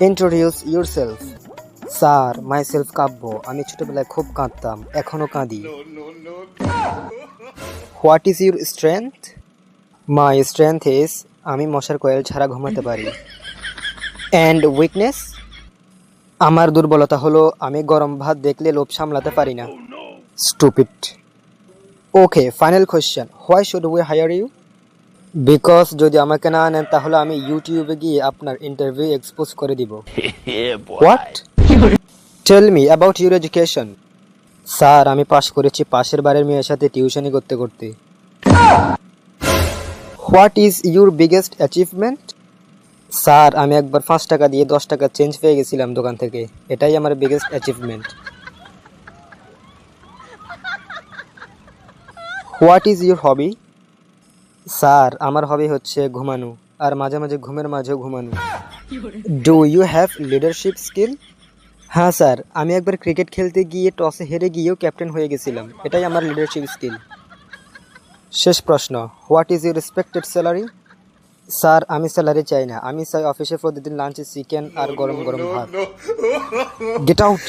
Introduce yourself. Sir, myself কাব্য। আমি ছোটবেলায় খুব কাঁদতাম, এখনো কাঁদি। What is your strength? My strength is আমি মশার কয়েল ছাড়া ঘুমাতে পারি। And weakness? আমার দুর্বলতা হলো আমি গরম ভাত দেখলে লোভ সামলাতে পারি না। Stupid. Okay, final question, why should we hire you? Because যদি আমাকে না নেন তাহলে আমি ইউটিউবে গিয়ে আপনার ইন্টারভিউ এক্সপোজ করে দিব। What? Tell me about your education. Sir, আমি পাশ করেছি পাশের বাড়ির মেয়ের সাথে টিউশনি করতে করতে। What is your biggest achievement? Sir, আমি একবার 5 টাকা দিয়ে 10 টাকা চেঞ্জ পেয়ে গেছিলাম দোকান থেকে, এটাই আমার biggest achievement. What is your hobby? Sir, আমার হবি হচ্ছে ঘুমানো, আর মাঝে মাঝে ঘুমের মাঝেও ঘুমানো। Do you have leadership skill? হ্যাঁ স্যার, আমি একবার ক্রিকেট খেলতে গিয়ে টসে হেরে গিয়েও ক্যাপ্টেন হয়ে গেছিলাম, এটাই আমার লিডারশিপ স্কিল। শেষ প্রশ্ন, what is your expected salary? Sir, আমি স্যালারি চাই না, আমি চাই অফিসে প্রতিদিন লাঞ্চে চিকেন আর গরম গরম ভাত। Get out.